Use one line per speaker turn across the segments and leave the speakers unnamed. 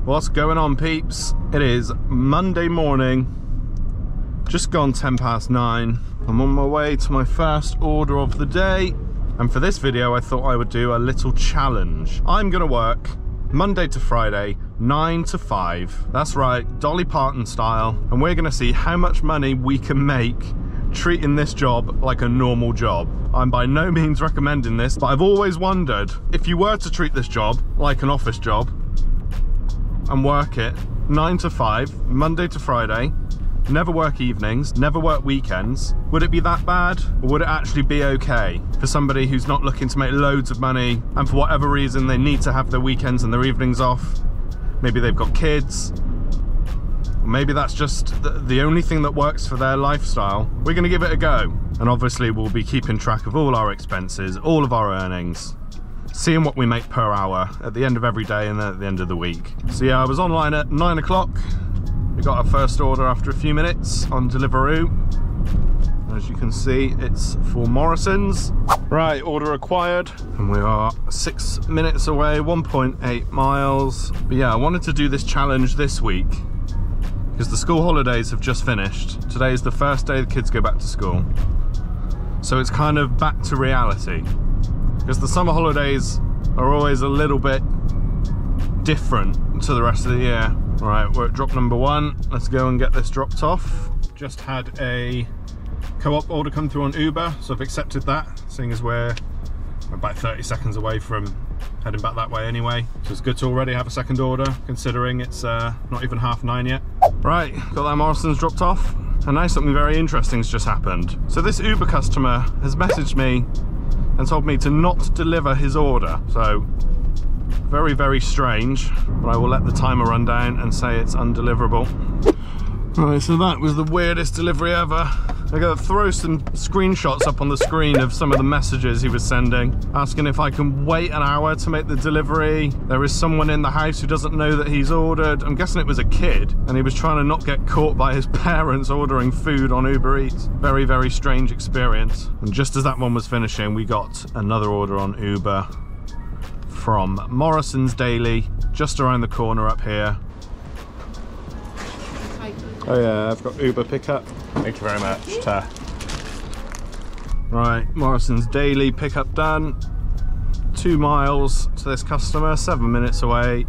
What's going on, peeps? It is Monday morning, just gone 9:10. I'm on my way to my first order of the day, and for this video I thought I would do a little challenge. I'm gonna work Monday to Friday, 9 to 5. That's right, Dolly Parton style, and we're gonna see how much money we can make treating this job like a normal job. I'm by no means recommending this, but I've always wondered, if you were to treat this job like an office job and work it 9 to 5, Monday to Friday, never work evenings, never work weekends, would it be that bad? Or would it actually be okay for somebody who's not looking to make loads of money and for whatever reason they need to have their weekends and their evenings off? Maybe they've got kids, or maybe that's just the only thing that works for their lifestyle. We're gonna give it a go. And obviously we'll be keeping track of all our expenses, all of our earnings, seeing what we make per hour at the end of every day and at the end of the week. So yeah, I was online at 9 o'clock. We got our first order after a few minutes on Deliveroo. As you can see, it's for Morrison's. Right, order acquired. And we are 6 minutes away, 1.8 miles. But yeah, I wanted to do this challenge this week because the school holidays have just finished. Today is the first day the kids go back to school. So it's kind of back to reality. Because the summer holidays are always a little bit different to the rest of the year. Right, we're at drop number 1. Let's go and get this dropped off. Just had a co-op order come through on Uber, so I've accepted that, seeing as we're about 30 seconds away from heading back that way anyway. So it's good to already have a second order, considering it's not even 9:30 yet. Right, got that Morrison's dropped off, and now something very interesting has just happened. So this Uber customer has messaged me and told me to not deliver his order. So very, very strange, but I will let the timer run down and say it's undeliverable. Right, so that was the weirdest delivery ever. I gotta throw some screenshots up on the screen of some of the messages he was sending, asking if I can wait an hour to make the delivery. There is someone in the house who doesn't know that he's ordered. I'm guessing it was a kid, and he was trying to not get caught by his parents ordering food on Uber Eats. Very, very strange experience. And just as that one was finishing, we got another order on Uber from Morrison's Daily, just around the corner up here. Oh yeah, I've got Uber pickup. Thank you very much. Ta. Right, Morrison's Daily pickup done. 2 miles to this customer, 7 minutes away.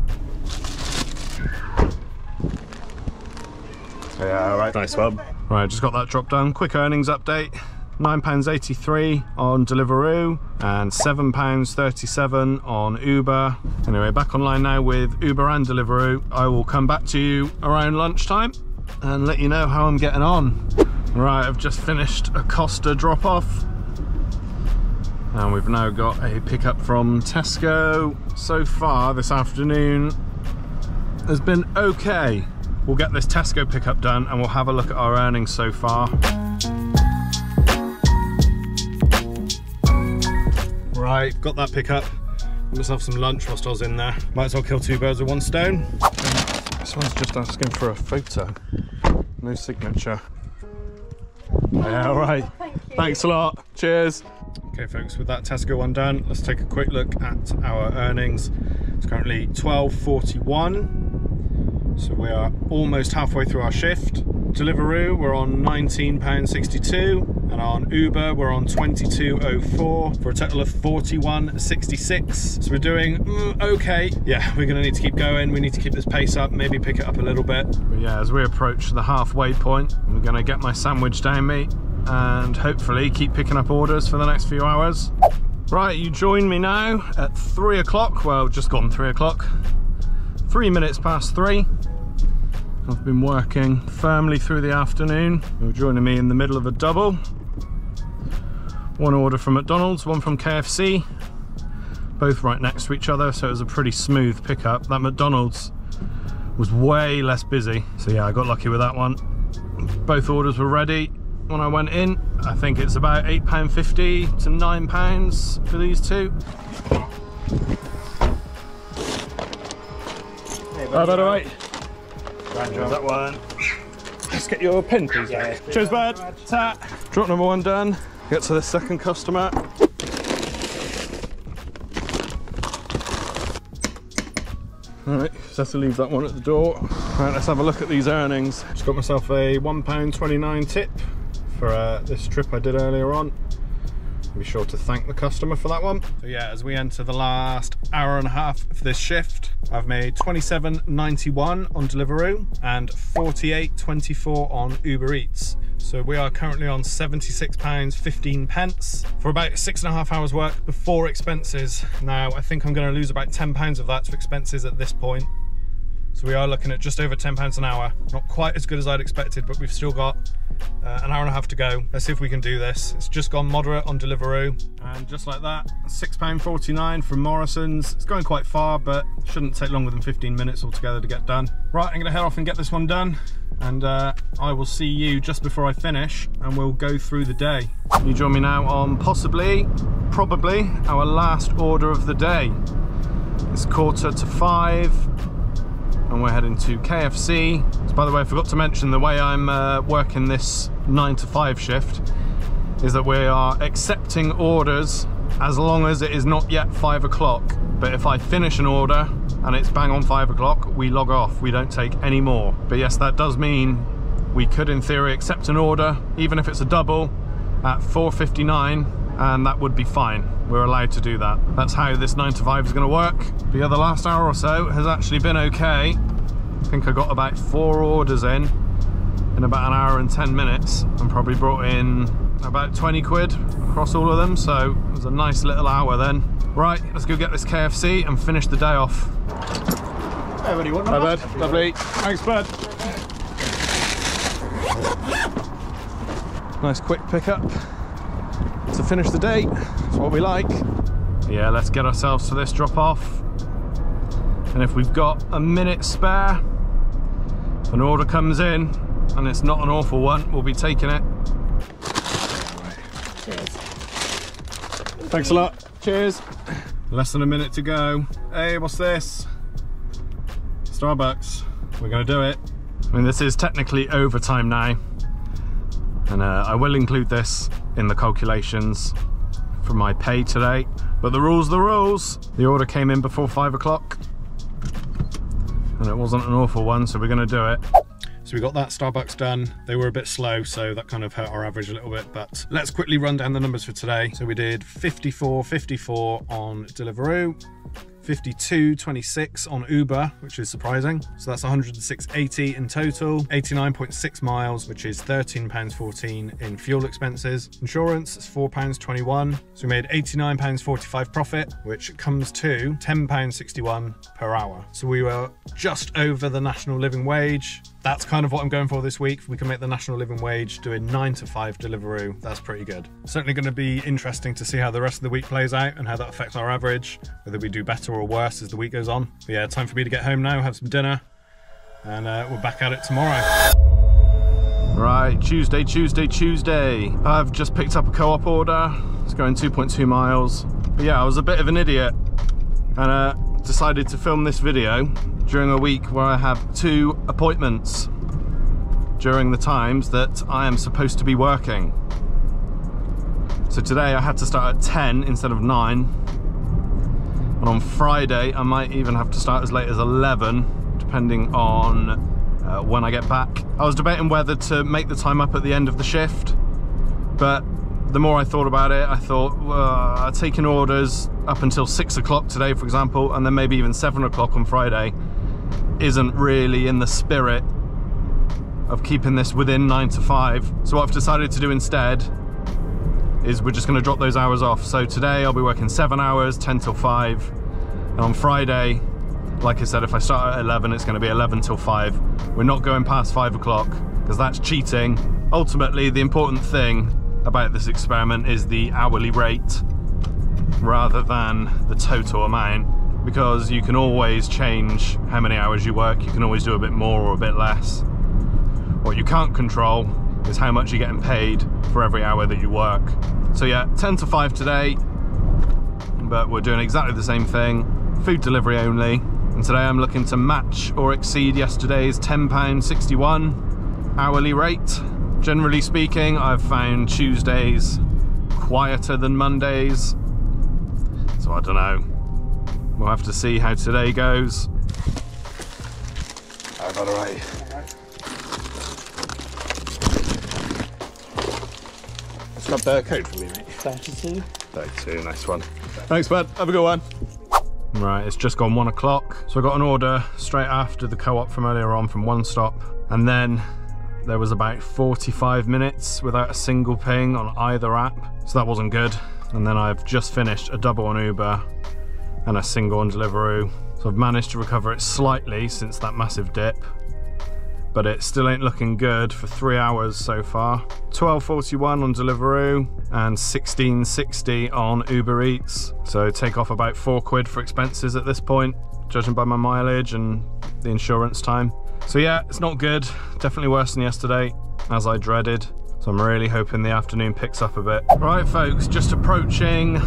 Yeah, alright. Nice one. Right, just got that drop done. Quick earnings update. £9.83 on Deliveroo and £7.37 on Uber. Anyway, back online now with Uber and Deliveroo. I will come back to you around lunchtime and let you know how I'm getting on. Right, I've just finished a Costa drop off and we've now got a pickup from Tesco. So far this afternoon has been okay. We'll get this Tesco pickup done and we'll have a look at our earnings so far. Right, got that pickup. Got myself some lunch whilst I was in there. Might as well kill 2 birds with 1 stone. This one's just asking for a photo. No signature. Yeah, all right. Thanks a lot. Cheers. Okay, folks, with that Tesco one done, let's take a quick look at our earnings. It's currently 12:41. So we are almost halfway through our shift. Deliveroo, we're on £19.62, and on Uber, we're on £22.04 for a total of £41.66. So we're doing okay. Yeah, we're gonna need to keep going. We need to keep this pace up, maybe pick it up a little bit. But yeah, as we approach the halfway point, I'm gonna get my sandwich down me and hopefully keep picking up orders for the next few hours. Right, you join me now at 3 o'clock. Well, just gone 3 o'clock. 3 minutes past 3. I've been working firmly through the afternoon. You're joining me in the middle of a double. 1 order from McDonald's, 1 from KFC. Both right next to each other, so it was a pretty smooth pickup. That McDonald's was way less busy. So yeah, I got lucky with that one. Both orders were ready when I went in. I think it's about £8.50 to £9 for these two. Hey, buddy, by the way. That one. Let's get your pin, please. Yeah. Cheers, bud. Ta. Drop number 1 done. Get to the second customer. All right, Just have to leave that one at the door. Right, let's have a look at these earnings. Just got myself a £1.29 tip for this trip I did earlier on. Be sure to thank the customer for that one. So yeah, as we enter the last hour and a half of this shift, I've made £27.91 on Deliveroo and £48.24 on Uber Eats. So we are currently on £76.15 for about 6.5 hours work before expenses. Now I think I'm going to lose about £10 of that to expenses at this point. So we are looking at just over £10 an hour. Not quite as good as I'd expected, but we've still got an hour and a half to go. Let's see if we can do this. It's just gone moderate on Deliveroo. And just like that, £6.49 from Morrison's. It's going quite far, but shouldn't take longer than 15 minutes altogether to get done. Right, I'm gonna head off and get this one done. And I will see you just before I finish, and we'll go through the day. You join me now on probably our last order of the day. It's 4:45. And we're heading to KFC. So by the way, I forgot to mention the way I'm working this 9 to 5 shift is that we are accepting orders as long as it is not yet 5 o'clock. But if I finish an order and it's bang on 5 o'clock, we log off. We don't take any more. But yes, that does mean we could in theory accept an order, even if it's a double, at 4:59, and that would be fine. We're allowed to do that. That's how this 9 to 5 is going to work. But yeah, the last hour or so has actually been okay. I think I got about 4 orders in about an hour and 10 minutes, and probably brought in about 20 quid across all of them. So it was a nice little hour then. Right, let's go get this KFC and finish the day off.
Hey, what do you want?
Hi, bud. Lovely. Thanks, bud. Nice quick pickup to finish the day. That's what we like. Yeah, let's get ourselves to this drop off. And if we've got a minute spare, if an order comes in and it's not an awful one, we'll be taking it.
Cheers.
Thanks a lot. Cheers. Less than a minute to go. Hey, what's this? Starbucks. We're gonna do it. I mean, this is technically overtime now, and I will include this in the calculations for my pay today, but the rules are the rules. The order came in before 5 o'clock and it wasn't an awful one, so we're going to do it. So we got that Starbucks done. They were a bit slow, so that kind of hurt our average a little bit, but let's quickly run down the numbers for today. So we did 54.54 on Deliveroo, 52.26 on Uber, which is surprising. So that's 106.80 in total, 89.6 miles, which is £13.14 in fuel expenses. Insurance is £4.21. So we made £89.45 profit, which comes to £10.61 per hour. So we were just over the national living wage. That's kind of what I'm going for this week. If we can make the national living wage doing 9 to 5 Deliveroo, that's pretty good. Certainly going to be interesting to see how the rest of the week plays out and how that affects our average, whether we do better or worse as the week goes on. But yeah, time for me to get home now, have some dinner, and we're back at it tomorrow. Right, Tuesday. I've just picked up a co-op order. It's going 2.2 miles. But yeah, I was a bit of an idiot and decided to film this video during a week where I have 2 appointments during the times that I am supposed to be working. So today I had to start at 10 instead of 9, and on Friday I might even have to start as late as 11 depending on when I get back. I was debating whether to make the time up at the end of the shift, but the more I thought about it, I thought, well, taking orders up until 6 o'clock today, for example, and then maybe even 7 o'clock on Friday, isn't really in the spirit of keeping this within 9 to 5. So what I've decided to do instead is we're just going to drop those hours off. So today I'll be working 7 hours, 10 till 5. And on Friday, like I said, if I start at 11, it's going to be 11 till 5. We're not going past 5 o'clock because that's cheating. Ultimately, the important thing about this experiment is the hourly rate rather than the total amount, because you can always change how many hours you work. You can always do a bit more or a bit less. What you can't control is how much you're getting paid for every hour that you work. So yeah, 10 to 5 today, but we're doing exactly the same thing, food delivery only. And today I'm looking to match or exceed yesterday's £10.61 hourly rate. Generally speaking, I've found Tuesdays quieter than Mondays, so I don't know. We'll have to see how today goes. Sorry about it, right. Let's grab the code for me, mate.
32.
32, nice one. Thanks, bud. Have a good one. Right, it's just gone 1 o'clock. So I got an order straight after the co-op from earlier on from One Stop. And then there was about 45 minutes without a single ping on either app. So that wasn't good. And then I've just finished a double on Uber and a single on Deliveroo. So I've managed to recover it slightly since that massive dip, but it still ain't looking good for 3 hours so far. 12.41 on Deliveroo and 16.60 on Uber Eats. So take off about £4 for expenses at this point, judging by my mileage and the insurance time. So yeah, it's not good. Definitely worse than yesterday, as I dreaded. So I'm really hoping the afternoon picks up a bit. Right folks, just approaching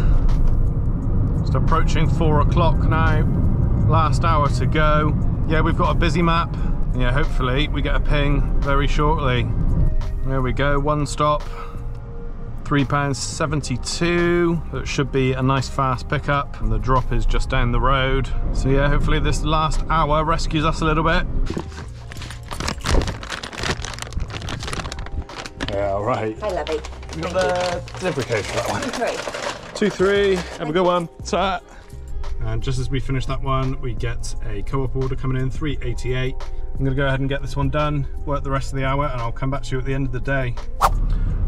4 o'clock now. Last hour to go. Yeah, we've got a busy map. Yeah, hopefully we get a ping very shortly. There we go, One Stop. £3.72. It should be a nice fast pickup, and the drop is just down the road. So yeah, hopefully this last hour rescues us a little bit. Yeah, all right.
Hi, lovey.
You got the delivery code for that one?
23.
2-3. Have a good one. Ta. And just as we finish that one, we get a co-op order coming in, 388. I'm gonna go ahead and get this one done, work the rest of the hour, and I'll come back to you at the end of the day.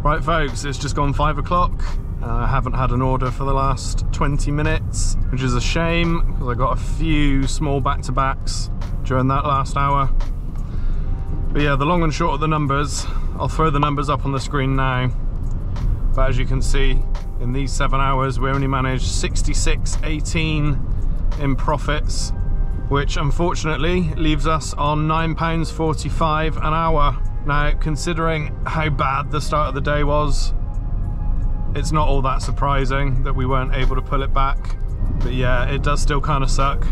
Right folks, it's just gone 5 o'clock. I haven't had an order for the last 20 minutes, which is a shame, because I got a few small back-to-backs during that last hour. But yeah, the long and short of the numbers, I'll throw the numbers up on the screen now. But as you can see, in these 7 hours, we only managed 66.18 in profits, which unfortunately leaves us on £9.45 an hour. Now, considering how bad the start of the day was, it's not all that surprising that we weren't able to pull it back. But yeah, it does still kind of suck.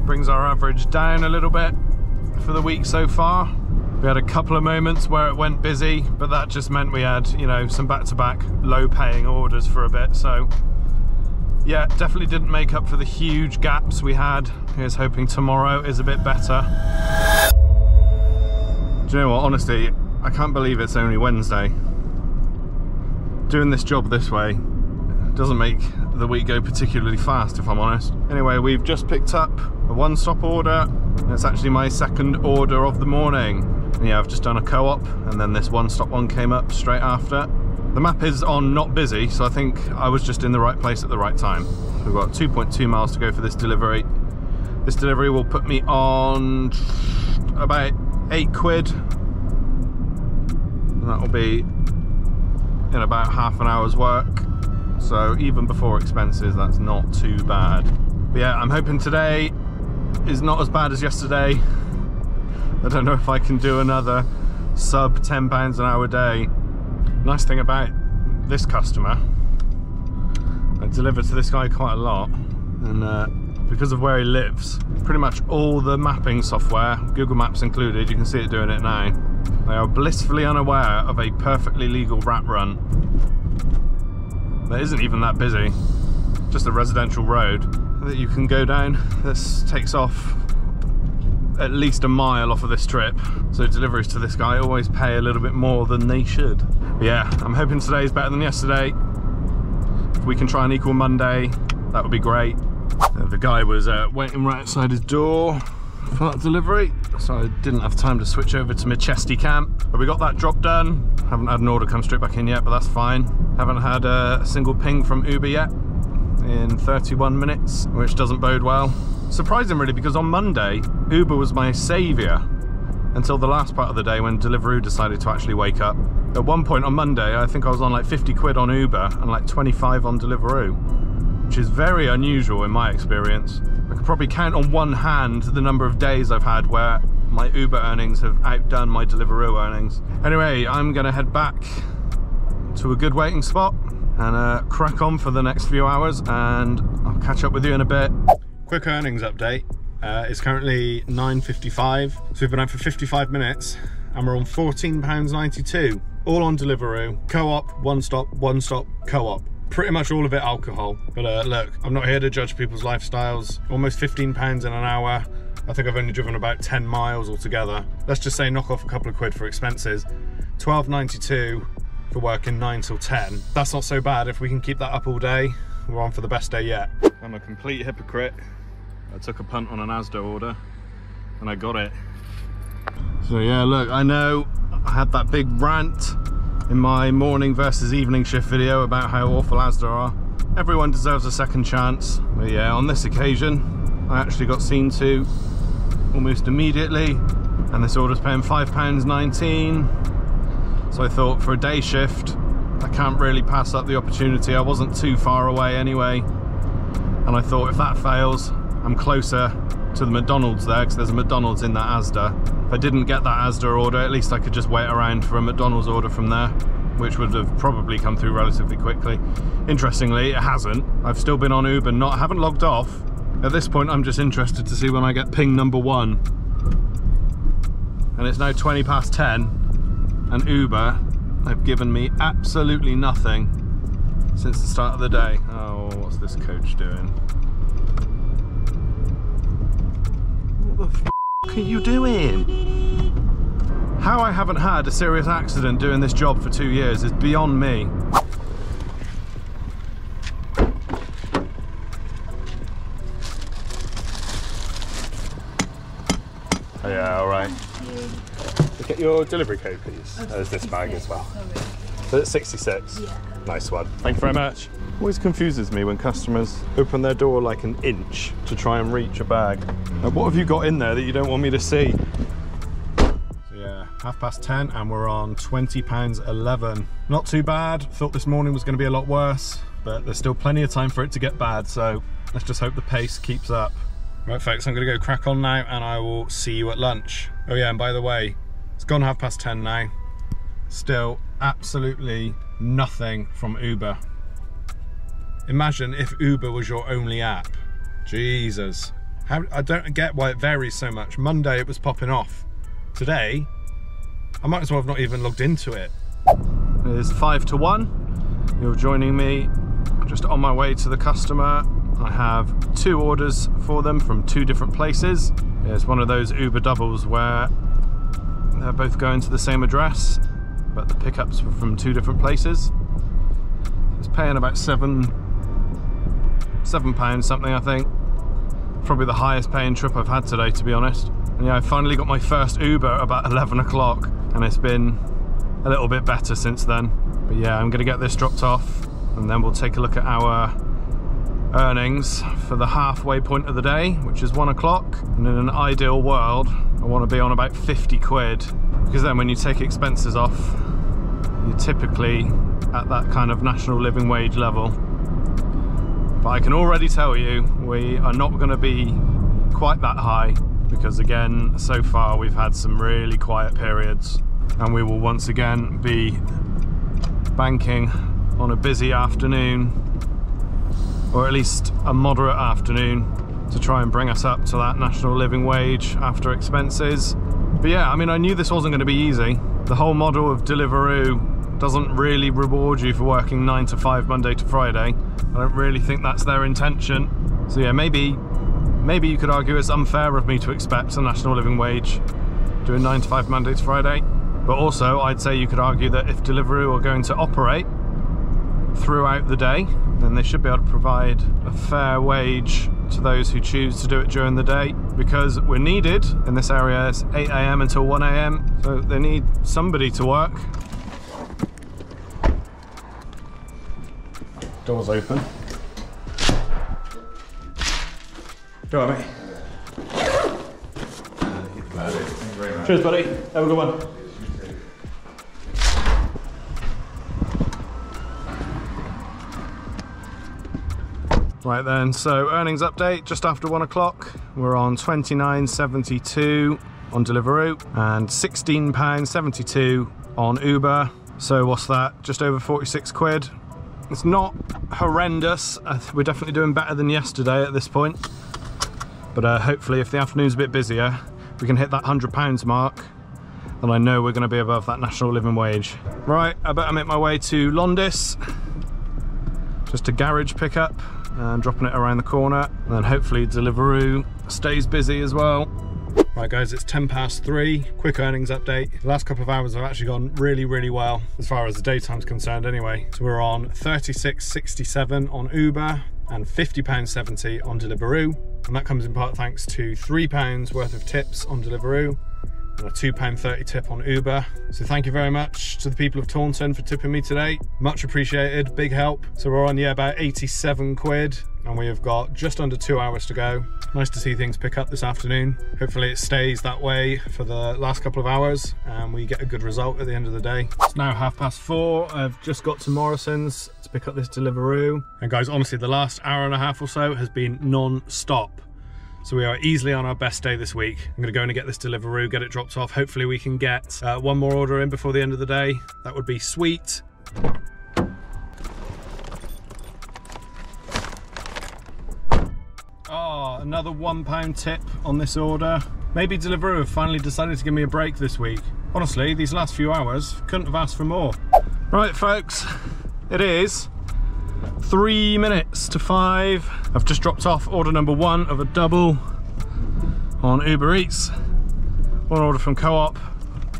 Brings our average down a little bit for the week so far. We had a couple of moments where it went busy, but that just meant we had, you know, some back-to-back low-paying orders for a bit. So yeah, definitely didn't make up for the huge gaps we had. Here's hoping tomorrow is a bit better. Do you know what, honestly, I can't believe it's only Wednesday. Doing this job this way doesn't make the week go particularly fast, if I'm honest. Anyway, we've just picked up a One Stop order. It's actually my second order of the morning. And yeah, I've just done a co-op, and then this One Stop one came up straight after. The map is on not busy, so I think I was just in the right place at the right time. We've got 2.2 miles to go for this delivery. This delivery will put me on about £8, and that will be in about half an hour's work. So even before expenses, that's not too bad. But yeah, I'm hoping today is not as bad as yesterday. I don't know if I can do another sub £10 an hour day. Nice thing about this customer, I deliver to this guy quite a lot, and because of where he lives, pretty much all the mapping software, Google Maps included, you can see it doing it now, they are blissfully unaware of a perfectly legal rat run that isn't even that busy, just a residential road that you can go down. This takes off at least a mile off of this trip, so deliveries to this guy always pay a little bit more than they should. But yeah, I'm hoping today's better than yesterday. If we can try and equal Monday, that would be great. The guy was waiting right outside his door for that delivery, so I didn't have time to switch over to my chesty cam. But we got that drop done. Haven't had an order come straight back in yet, but that's fine. Haven't had a single ping from Uber yet in 31 minutes, which doesn't bode well. Surprising really, because on Monday, Uber was my saviour until the last part of the day when Deliveroo decided to actually wake up. At one point on Monday, I think I was on like 50 quid on Uber and like 25 on Deliveroo, which is very unusual in my experience. I could probably count on one hand the number of days I've had where my Uber earnings have outdone my Deliveroo earnings. Anyway, I'm gonna head back to a good waiting spot and crack on for the next few hours, and I'll catch up with you in a bit. Quick earnings update. It's currently 9:55, so we've been out for 55 minutes and we're on £14.92, all on Deliveroo, co-op, One Stop, co-op. Pretty much all of it alcohol. But look, I'm not here to judge people's lifestyles. Almost £15 in an hour. I think I've only driven about 10 miles altogether. Let's just say knock off a couple of quid for expenses. £12.92 for working 9 till 10. That's not so bad. If we can keep that up all day, we're on for the best day yet. I'm a complete hypocrite. I took a punt on an Asda order and I got it. So yeah, look, I know I had that big rant in my morning versus evening shift video about how awful Asda are. Everyone deserves a second chance. But yeah, on this occasion, I actually got seen to almost immediately, and this order's paying £5.19. So I thought, for a day shift, I can't really pass up the opportunity. I wasn't too far away anyway, and I thought if that fails, I'm closer to the McDonald's there, because there's a McDonald's in that Asda. If I didn't get that Asda order, at least I could just wait around for a McDonald's order from there, which would have probably come through relatively quickly. Interestingly, it hasn't. I've still been on Uber, I haven't logged off. At this point, I'm just interested to see when I get ping number 1. And it's now 20 past 10, and Uber have given me absolutely nothing since the start of the day. Oh, what's this coach doing? What the f*** are you doing? How I haven't had a serious accident doing this job for 2 years is beyond me. Oh yeah, alright. Get your delivery code, please. Okay. There's this bag as well. So it's 66? Yeah. Nice one. Thank you very much. Always confuses me when customers open their door like an inch to try and reach a bag. Like, what have you got in there that you don't want me to see? So yeah, 10:30 and we're on £20.11. Not too bad. Thought this morning was going to be a lot worse, but there's still plenty of time for it to get bad, so let's just hope the pace keeps up. Right folks, I'm going to go crack on now and I will see you at lunch. Oh yeah, and by the way, it's gone 10:30 now. Still absolutely nothing from Uber. Imagine if Uber was your only app. Jesus. I don't get why it varies so much. Monday it was popping off. Today, I might as well have not even logged into it. It is 5 to 1. You're joining me just on my way to the customer. I have 2 orders for them from 2 different places. It's one of those Uber doubles where they're both going to the same address, but the pickups were from 2 different places. It's paying about £7 something, I think. Probably the highest paying trip I've had today, to be honest. And yeah, I finally got my first Uber about 11 o'clock, and it's been a little bit better since then. But yeah, I'm gonna get this dropped off, and then we'll take a look at our earnings for the halfway point of the day, which is 1 o'clock. And in an ideal world, I want to be on about 50 quid, because then when you take expenses off, you're typically at that kind of national living wage level. But I can already tell you, we are not going to be quite that high, because again, so far we've had some really quiet periods, and we will once again be banking on a busy afternoon, or at least a moderate afternoon, to try and bring us up to that national living wage after expenses. But yeah, I mean, I knew this wasn't going to be easy. The whole model of Deliveroo doesn't really reward you for working 9 to 5 Monday to Friday. I don't really think that's their intention. So yeah, maybe you could argue it's unfair of me to expect a national living wage doing 9 to 5 Monday to Friday. But also, I'd say you could argue that if Deliveroo are going to operate throughout the day, then they should be able to provide a fair wage to those who choose to do it during the day, because we're needed in this area. It's 8 AM until 1 AM, so they need somebody to work. Doors open. Go on, mate. Cheers, buddy. Have a good one. Right then, so earnings update just after 1 o'clock. We're on £29.72 on Deliveroo and £16.72 on Uber. So what's that? Just over 46 quid. It's not horrendous. We're definitely doing better than yesterday at this point. But hopefully if the afternoon's a bit busier, we can hit that £100 mark, then I know we're going to be above that national living wage. Right, I better make my way to Londis. Just a garage pickup. and dropping it around the corner. And then hopefully Deliveroo stays busy as well. Right guys, it's 3:10. Quick earnings update. The last couple of hours have actually gone really well, as far as the daytime's concerned anyway. So we're on £36.67 on Uber and £50.70 on Deliveroo. And that comes in part thanks to £3 worth of tips on Deliveroo and a £2.30 tip on Uber. So thank you very much to the people of Taunton for tipping me today. Much appreciated, big help. So we're on, about 87 quid. And we have got just under 2 hours to go. Nice to see things pick up this afternoon. Hopefully it stays that way for the last couple of hours and we get a good result at the end of the day. It's now 4:30. I've just got to Morrison's to pick up this Deliveroo. And guys, honestly, the last hour and a half or so has been non-stop. So we are easily on our best day this week. I'm gonna go in and get this Deliveroo, get it dropped off. Hopefully we can get one more order in before the end of the day. That would be sweet. Oh, another £1 tip on this order. Maybe Deliveroo have finally decided to give me a break this week. Honestly, these last few hours, couldn't have asked for more. Right folks, it is 3 minutes to 5. I've just dropped off order number 1 of a double on Uber Eats. One order from Co-op,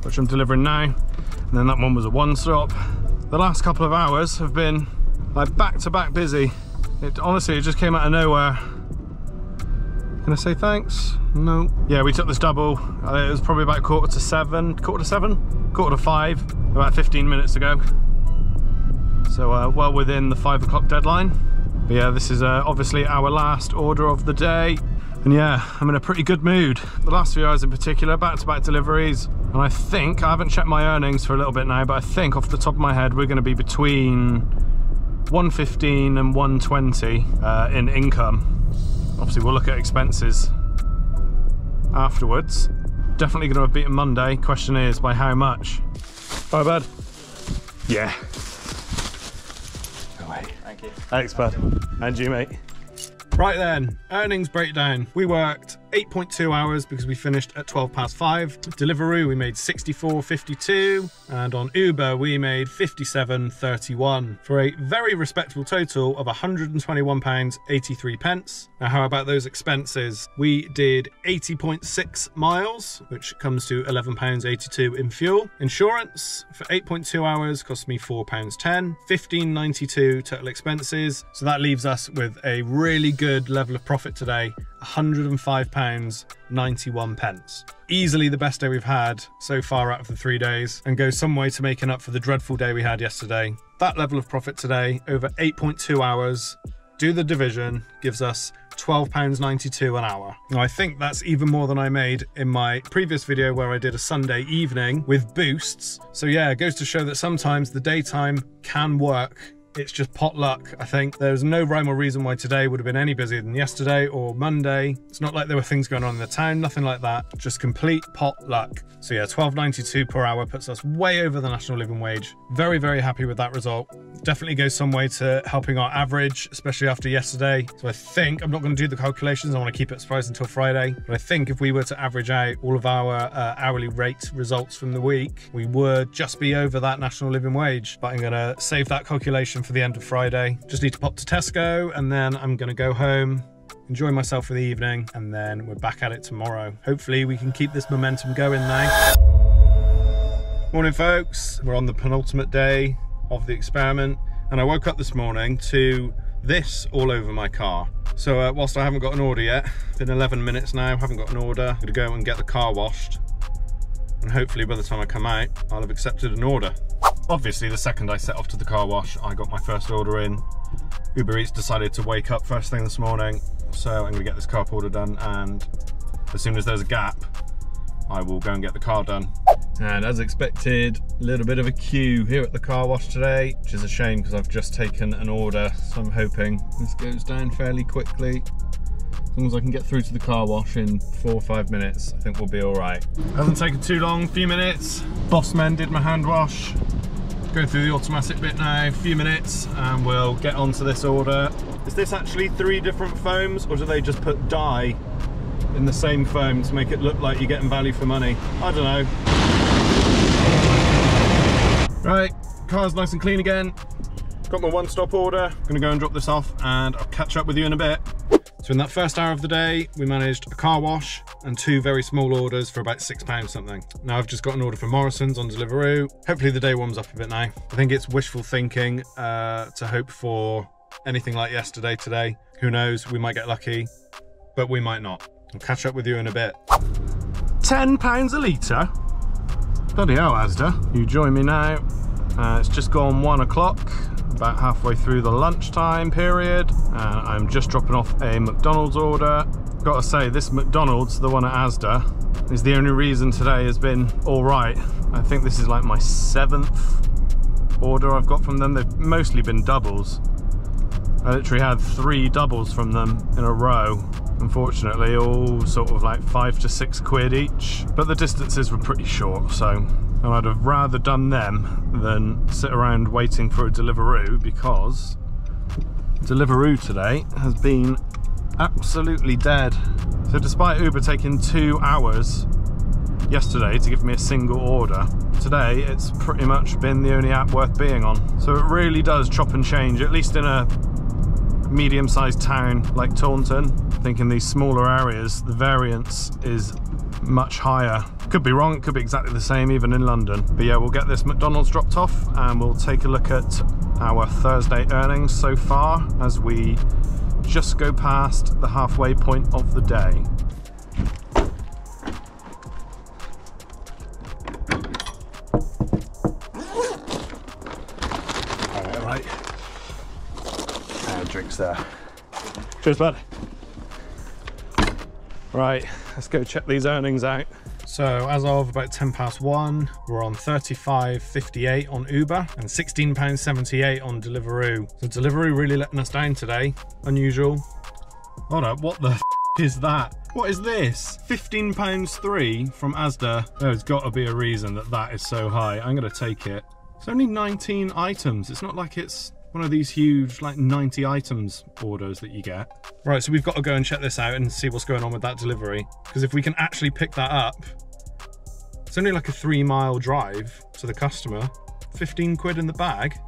which I'm delivering now. And then that one was a one-stop. The last couple of hours have been like back-to-back busy. Honestly, it just came out of nowhere. Can I say thanks? No. Yeah, we took this double. It was probably about quarter to 5, about 15 minutes ago. So well within the 5 o'clock deadline. But yeah, this is obviously our last order of the day. And yeah, I'm in a pretty good mood. The last few hours in particular, back-to-back deliveries. And I think, I haven't checked my earnings for a little bit now, but I think off the top of my head, we're gonna be between 115 and 120 in income. Obviously we'll look at expenses afterwards. Definitely going to have beaten Monday. Question is, by how much? Bye bud. Yeah. Go away.
Thank you.
Thanks bud. And you mate. Right then, earnings breakdown. We worked 8.2 hours because we finished at 5:12. Deliveroo we made 64.52 and on Uber we made 57.31 for a very respectable total of £121.83. Now how about those expenses? We did 80.6 miles, which comes to £11.82 in fuel. Insurance for 8.2 hours cost me £4.10, £15.92 total expenses. So that leaves us with a really good level of profit today, £105.91. Easily the best day we've had so far out of the 3 days, and goes some way to making up for the dreadful day we had yesterday. That level of profit today over 8.2 hours, do the division, gives us £12.92 an hour. Now I think that's even more than I made in my previous video where I did a Sunday evening with boosts. So yeah, it goes to show that sometimes the daytime can work. It's just pot luck, I think. There's no rhyme or reason why today would have been any busier than yesterday or Monday. It's not like there were things going on in the town, nothing like that. Just complete pot luck. So yeah, £12.92 per hour puts us way over the national living wage. Very, very happy with that result. Definitely goes some way to helping our average, especially after yesterday. So I think, I'm not going to do the calculations, I want to keep it a surprise until Friday. But I think if we were to average out all of our hourly rate results from the week, we would just be over that national living wage. But I'm going to save that calculation for the end of Friday. Just need to pop to Tesco and then I'm gonna go home, enjoy myself for the evening, and then we're back at it tomorrow. Hopefully we can keep this momentum going now. Morning folks, we're on the penultimate day of the experiment and I woke up this morning to this all over my car. So whilst I haven't got an order yet, it's been 11 minutes now, haven't got an order, I'm gonna go and get the car washed and hopefully by the time I come out I'll have accepted an order. Obviously the second I set off to the car wash I got my first order in. Uber Eats decided to wake up first thing this morning, so I'm gonna get this carp order done, and as soon as there's a gap I will go and get the car done. And as expected, a little bit of a queue here at the car wash today, which is a shame because I've just taken an order, so I'm hoping this goes down fairly quickly. As long as I can get through to the car wash in 4 or 5 minutes, I think we'll be all right. Hasn't taken too long, a few minutes. Boss men did my hand wash. Going through the automatic bit now, a few minutes, and we'll get onto this order. Is this actually 3 different foams, or do they just put dye in the same foam to make it look like you're getting value for money? I don't know. Right, car's nice and clean again. got my one-stop order. I'm gonna go and drop this off and I'll catch up with you in a bit. So in that first hour of the day, we managed a car wash and 2 very small orders for about £6 something. Now I've just got an order from Morrison's on Deliveroo. Hopefully the day warms up a bit now. I think it's wishful thinking to hope for anything like yesterday today. Who knows, we might get lucky, but we might not. I'll catch up with you in a bit. £10 a litre? Bloody hell, Asda. You join me now. It's just gone 1 o'clock. About halfway through the lunchtime period, and I'm just dropping off a McDonald's order. Gotta say, this McDonald's, the one at Asda, is the only reason today has been all right. I think this is like my 7th order I've got from them. They've mostly been doubles. I literally had 3 doubles from them in a row. Unfortunately, all sort of like 5 to 6 quid each, but the distances were pretty short, so I'd have rather done them than sit around waiting for a Deliveroo, because Deliveroo today has been absolutely dead. So despite Uber taking 2 hours yesterday to give me a single order, today it's pretty much been the only app worth being on. So it really does chop and change, at least in a medium-sized town like Taunton. I think in these smaller areas the variance is much higher. Could be wrong, it could be exactly the same even in London. But yeah, we'll get this McDonald's dropped off and we'll take a look at our Thursday earnings so far as we just go past the halfway point of the day. Right. Drinks there. Cheers, bud. Right, let's go check these earnings out. So as of about 1:10 we're on £35.58 on Uber and £16.78 on Deliveroo. So Deliveroo really letting us down today. Unusual. Hold up, what the f is that? What is this? £15.03 from Asda. There's got to be a reason that that is so high. I'm going to take it. It's only 19 items. It's not like it's one of these huge like 90 items orders that you get. Right, so we've got to go and check this out and see what's going on with that delivery, because if we can actually pick that up, it's only like a 3-mile drive to the customer. 15 quid in the bag.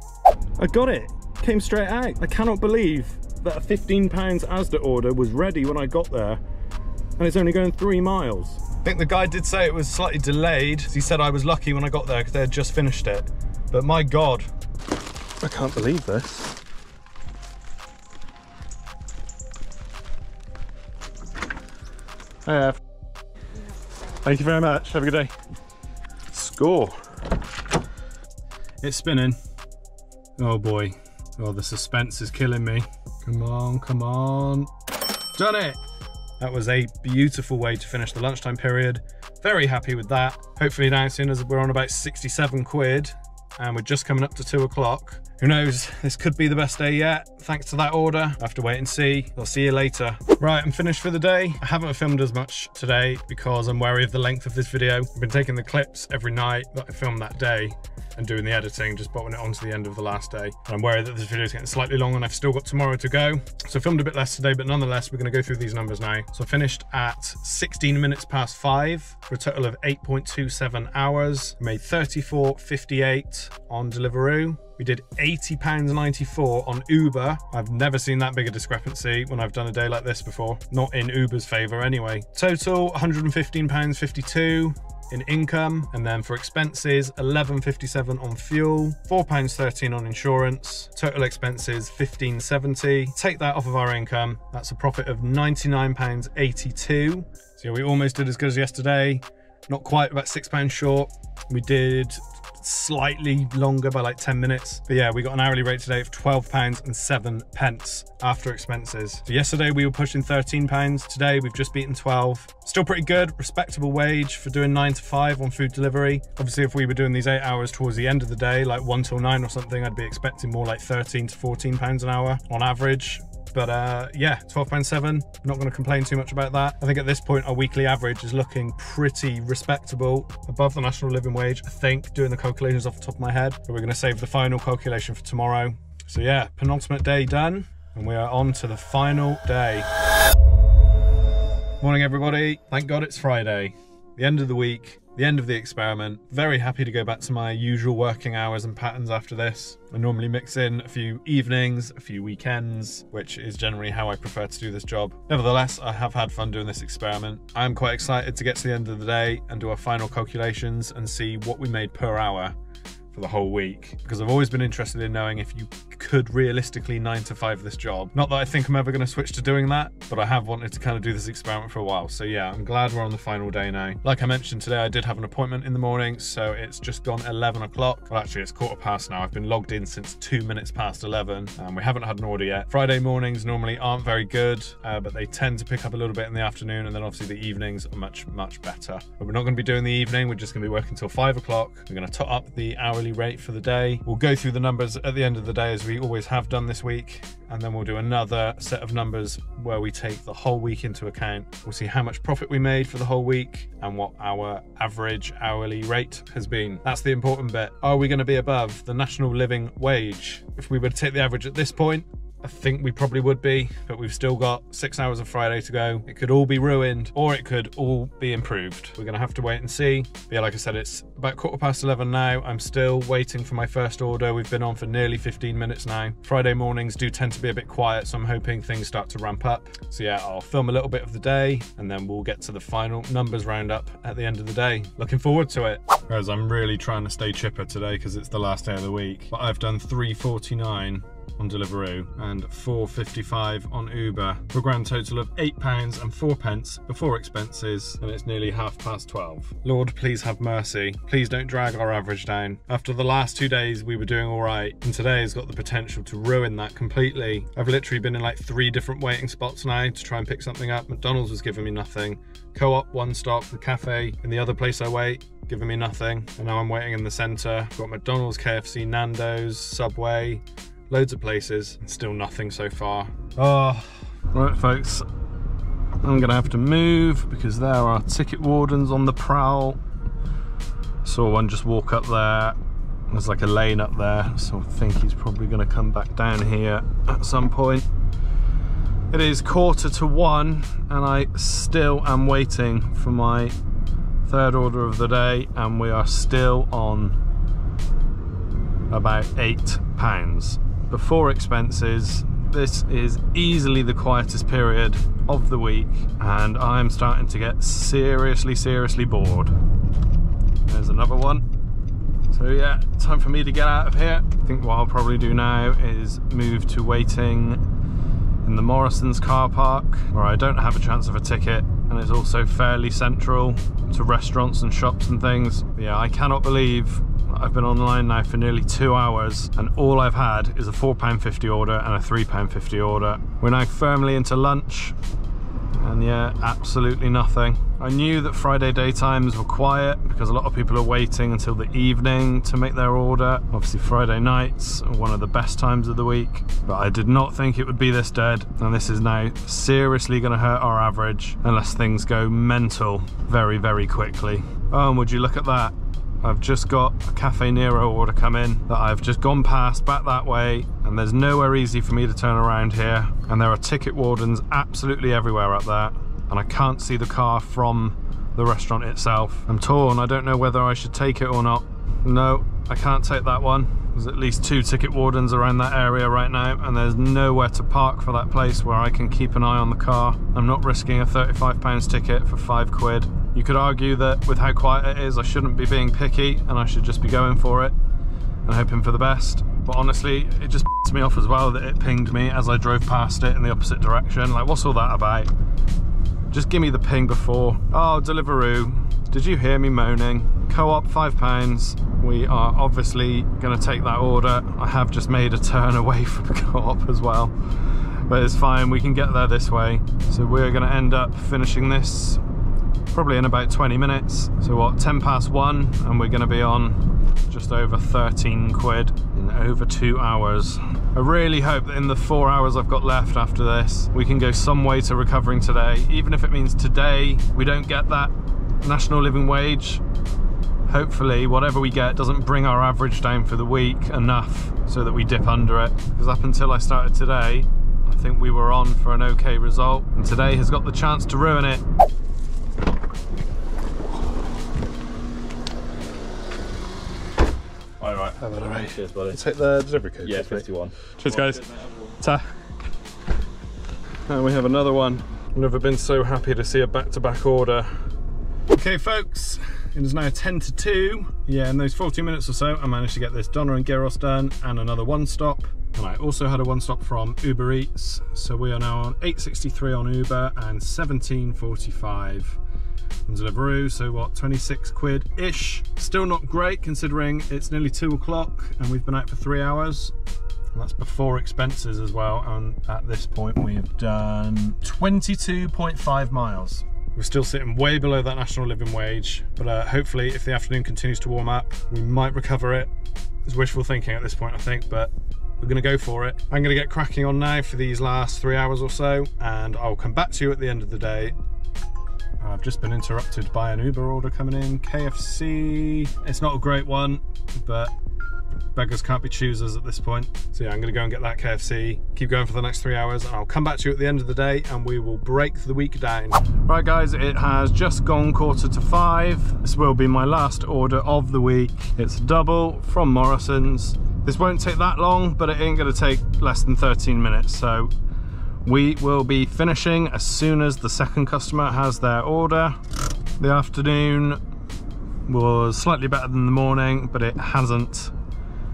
I got it, came straight out. I cannot believe that a £15 Asda order was ready when I got there and it's only going 3 miles. I think the guy did say it was slightly delayed. He said I was lucky when I got there because they had just finished it, but my God, I can't believe this. Hiya. Thank you very much. Have a good day. Score. It's spinning. Oh boy. Oh, the suspense is killing me. Come on, come on. Done it. That was a beautiful way to finish the lunchtime period. Very happy with that. Hopefully now, soon as we're on about 67 quid, and we're just coming up to 2 o'clock. Who knows, this could be the best day yet, thanks to that order. I'll have to wait and see. I'll see you later. Right, I'm finished for the day. I haven't filmed as much today because I'm wary of the length of this video. I've been taking the clips every night that I filmed that day and doing the editing, just botting it onto the end of the last day. And I'm worried that this video is getting slightly long and I've still got tomorrow to go. So I filmed a bit less today, but nonetheless, we're gonna go through these numbers now. So I finished at 16 minutes past 5 for a total of 8.27 hours. I made £34.58 on Deliveroo. We did £80.94 on Uber. I've never seen that big a discrepancy when I've done a day like this before. Not in Uber's favour anyway. Total £115.52 in income, and then for expenses £11.57 on fuel, £4.13 on insurance, total expenses £15.70. Take that off of our income, that's a profit of £99.82. So yeah, we almost did as good as yesterday, not quite, about £6 short. We did slightly longer by like 10 minutes, but yeah, we got an hourly rate today of £12.07 after expenses. So yesterday we were pushing £13, today we've just beaten 12. Still pretty good, respectable wage for doing 9 to 5 on food delivery. Obviously if we were doing these 8 hours towards the end of the day, like 1 till 9 or something, I'd be expecting more like £13 to £14 an hour on average. But yeah, £12.07, not going to complain too much about that. I think at this point our weekly average is looking pretty respectable, above the national living wage, I think, doing the calculations off the top of my head. But we're going to save the final calculation for tomorrow. So yeah, penultimate day done, and we are on to the final day. Morning everybody, thank God it's Friday. The end of the week, the end of the experiment. Very happy to go back to my usual working hours and patterns after this. I normally mix in a few evenings, a few weekends, which is generally how I prefer to do this job. Nevertheless, I have had fun doing this experiment. I'm quite excited to get to the end of the day and do our final calculations and see what we made per hour for the whole week, because I've always been interested in knowing if you could realistically 9 to 5 this job. Not that I think I'm ever going to switch to doing that, but I have wanted to kind of do this experiment for a while. So yeah, I'm glad we're on the final day now. Like I mentioned today, I did have an appointment in the morning, so it's just gone 11 o'clock. Well, actually it's 1:15 now. I've been logged in since 2 minutes past 11 and we haven't had an order yet. Friday mornings normally aren't very good, but they tend to pick up a little bit in the afternoon, and then obviously the evenings are much better. But we're not going to be doing the evening, we're just going to be working till 5 o'clock. We're going to top up the hourly rate for the day. We'll go through the numbers at the end of the day, as we always have done this week, and then we'll do another set of numbers where we take the whole week into account. We'll see how much profit we made for the whole week and what our average hourly rate has been. That's the important bit. Are we going to be above the national living wage? If we were to take the average at this point, I think we probably would be, but we've still got 6 hours of Friday to go. It could all be ruined, or it could all be improved. We're gonna have to wait and see. But yeah, like I said, it's about 11:15 now. I'm still waiting for my first order. We've been on for nearly 15 minutes now. Friday mornings do tend to be a bit quiet, so I'm hoping things start to ramp up. So yeah, I'll film a little bit of the day, and then we'll get to the final numbers roundup at the end of the day. Looking forward to it. Guys, I'm really trying to stay chipper today because it's the last day of the week, but I've done 3.49 on Deliveroo and 4.55 on Uber for a grand total of £8.04 before expenses, and it's nearly 12:30. Lord, please have mercy. Please don't drag our average down. After the last 2 days we were doing all right, and today has got the potential to ruin that completely. I've literally been in like 3 different waiting spots now to try and pick something up. McDonald's was giving me nothing. Co-op, one stop, the cafe in the other place I wait, giving me nothing. And now I'm waiting in the centre. Got McDonald's, KFC, Nando's, Subway, loads of places, and still nothing so far. Oh, right folks, I'm gonna have to move because there are ticket wardens on the prowl. Saw one just walk up there. There's like a lane up there, so I think he's probably gonna come back down here at some point. It is 1:45 and I still am waiting for my third order of the day, and we are still on about £8 before expenses. This is easily the quietest period of the week, and I'm starting to get seriously bored. There's another one. So yeah, time for me to get out of here. I think what I'll probably do now is move to waiting in the Morrison's car park, where I don't have a chance of a ticket, and it's also fairly central to restaurants and shops and things. But yeah, I cannot believe I've been online now for nearly 2 hours and all I've had is a £4.50 order and a £3.50 order. We're now firmly into lunch, and yeah, absolutely nothing. I knew that Friday daytimes were quiet because a lot of people are waiting until the evening to make their order. Obviously Friday nights are one of the best times of the week, but I did not think it would be this dead, and this is now seriously going to hurt our average unless things go mental very quickly. Oh, and would you look at that? I've just got a Cafe Nero order come in that I've just gone past back that way, and there's nowhere easy for me to turn around here, and there are ticket wardens absolutely everywhere up there, and I can't see the car from the restaurant itself. I'm torn. I don't know whether I should take it or not. No, I can't take that one. There's at least 2 ticket wardens around that area right now, and there's nowhere to park for that place where I can keep an eye on the car. I'm not risking a £35 ticket for £5. You could argue that with how quiet it is, I shouldn't be being picky and I should just be going for it and hoping for the best. But honestly, it just pissed me off as well that it pinged me as I drove past it in the opposite direction. Like, what's all that about? Just give me the ping before. Oh, Deliveroo, did you hear me moaning? Co-op, £5. We are obviously gonna take that order. I have just made a turn away from the co-op as well, but it's fine, we can get there this way. So we're gonna end up finishing this probably in about 20 minutes. So what, 1:10, and we're gonna be on just over 13 quid in over 2 hours. I really hope that in the 4 hours I've got left after this, we can go some way to recovering today. Even if it means today we don't get that national living wage, hopefully whatever we get doesn't bring our average down for the week enough so that we dip under it. Because up until I started today, I think we were on for an okay result, and today has got the chance to ruin it. Cheers, buddy. Take the delivery code.
Yeah, 51.
Cheers, guys. Ta. And we have another one. I've never been so happy to see a back-to-back order. Okay, folks, it is now 10 to 2. Yeah, in those 40 minutes or so, I managed to get this doner and gyros done and another one stop. And I also had a one stop from Uber Eats. So we are now on 8.63 on Uber and 17.45 on Deliveroo. So what, 26 quid-ish. Still not great considering it's nearly 2 o'clock and we've been out for 3 hours. And that's before expenses as well. And at this point we have done 22.5 miles. We're still sitting way below that national living wage, but hopefully if the afternoon continues to warm up, we might recover it. It's wishful thinking at this point, I think, but we're gonna go for it. I'm gonna get cracking on now for these last 3 hours or so, and I'll come back to you at the end of the day. I've just been interrupted by an Uber order coming in, KFC. It's not a great one, but beggars can't be choosers at this point. So yeah, I'm gonna go and get that KFC, keep going for the next 3 hours, and I'll come back to you at the end of the day and we will break the week down. Right guys, it has just gone 4:45. This will be my last order of the week. It's a double from Morrison's. This won't take that long, but it ain't gonna take less than 13 minutes. So we will be finishing as soon as the second customer has their order. The afternoon was slightly better than the morning, but it hasn't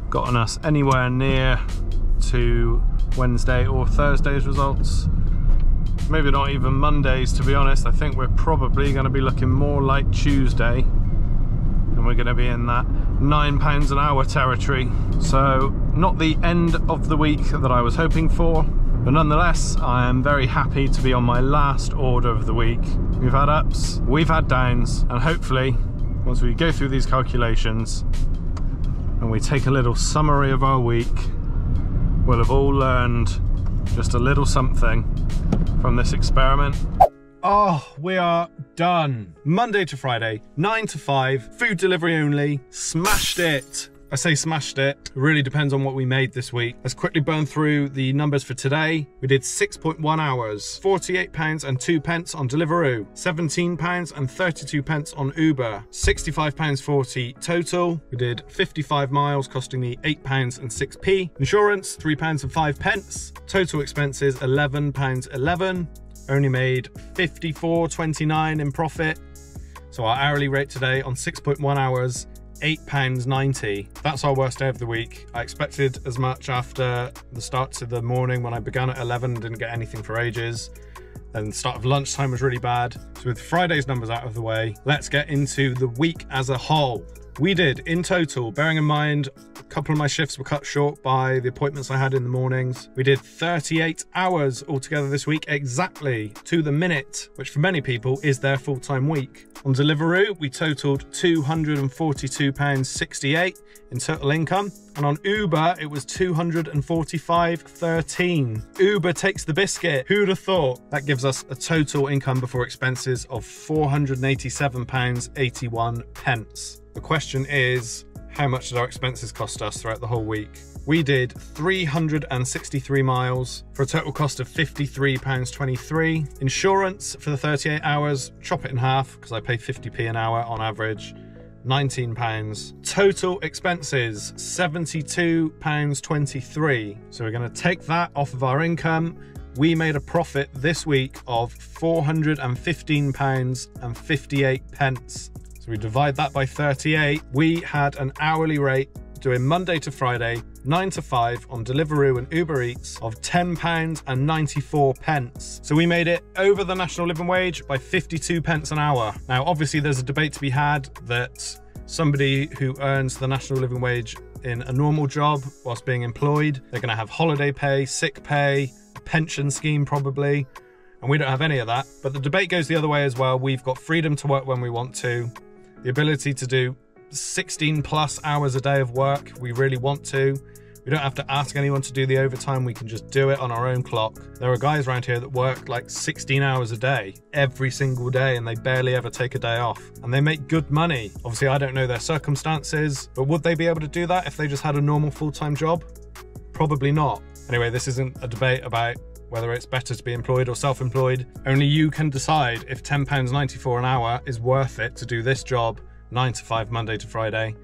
gotten us anywhere near to Wednesday or Thursday's results. Maybe not even Monday's, to be honest. I think we're probably going to be looking more like Tuesday, and we're going to be in that £9 an hour territory. So not the end of the week that I was hoping for, but nonetheless I am very happy to be on my last order of the week. We've had ups, we've had downs, and hopefully once we go through these calculations and we take a little summary of our week, we'll have all learned just a little something from this experiment. Oh, we are done. Monday to Friday, 9 to 5, food delivery only, smashed it. I say smashed it, it really depends on what we made this week. Let's quickly burn through the numbers for today. We did 6.1 hours, £48 and 2 pence on Deliveroo, £17 and 32 pence on Uber, £65.40 total. We did 55 miles costing me £8 and 6p. Insurance, £3 and 5 pence. Total expenses, £11.11. Only made £54.29 in profit. So our hourly rate today on 6.1 hours, £8.90. That's our worst day of the week. I expected as much after the start to the morning when I began at 11 and didn't get anything for ages. Then the start of lunchtime was really bad. So with Friday's numbers out of the way, let's get into the week as a whole. We did in total, bearing in mind a couple of my shifts were cut short by the appointments I had in the mornings, we did 38 hours altogether this week, exactly to the minute, which for many people is their full-time week. On Deliveroo, we totaled £242.68 in total income, and on Uber, it was £245.13. Uber takes the biscuit. Who'd have thought? That gives us a total income before expenses of £487.81. The question is, how much did our expenses cost us throughout the whole week? We did 363 miles for a total cost of £53.23. Insurance for the 38 hours, chop it in half because I pay 50p an hour on average, £19. Total expenses, £72.23. So we're going to take that off of our income. We made a profit this week of £415.58. So we divide that by 38. We had an hourly rate doing Monday to Friday, 9 to 5 on Deliveroo and Uber Eats of £10.94. So we made it over the national living wage by 52 pence an hour. Now, obviously there's a debate to be had that somebody who earns the national living wage in a normal job whilst being employed, they're gonna have holiday pay, sick pay, a pension scheme probably, and we don't have any of that. But the debate goes the other way as well. We've got freedom to work when we want to, the ability to do 16 plus hours a day of work. We really want to. We don't have to ask anyone to do the overtime. We can just do it on our own clock. There are guys around here that work like 16 hours a day, every single day, and they barely ever take a day off. And they make good money. Obviously, I don't know their circumstances, but would they be able to do that if they just had a normal full-time job? Probably not. Anyway, this isn't a debate about whether it's better to be employed or self-employed. Only you can decide if £10.94 an hour is worth it to do this job 9 to 5 Monday to Friday.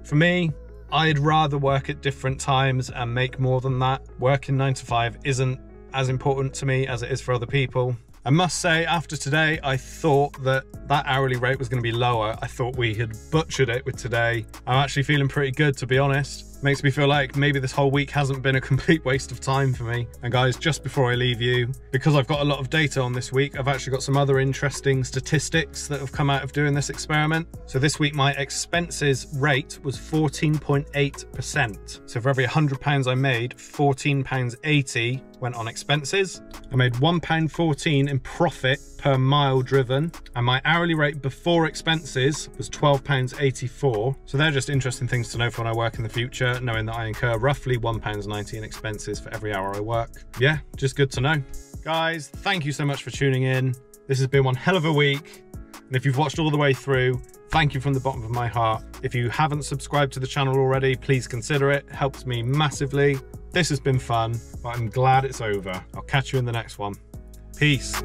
For me, I'd rather work at different times and make more than that. Working 9 to 5 isn't as important to me as it is for other people. I must say, after today, I thought that hourly rate was going to be lower. I thought we had butchered it with today. I'm actually feeling pretty good, to be honest. Makes me feel like maybe this whole week hasn't been a complete waste of time for me. And guys, just before I leave you, because I've got a lot of data on this week, I've actually got some other interesting statistics that have come out of doing this experiment. So this week, my expenses rate was 14.8%. So for every £100 I made, £14.80 went on expenses. I made £1.14 in profit per mile driven, and my hourly rate before expenses was £12.84. So they're just interesting things to know for when I work in the future, knowing that I incur roughly £1.90 in expenses for every hour I work. Yeah, just good to know. Guys, thank you so much for tuning in. This has been one hell of a week, and if you've watched all the way through, thank you from the bottom of my heart. If you haven't subscribed to the channel already, please consider it. It helps me massively. This has been fun, but I'm glad it's over. I'll catch you in the next one. Peace.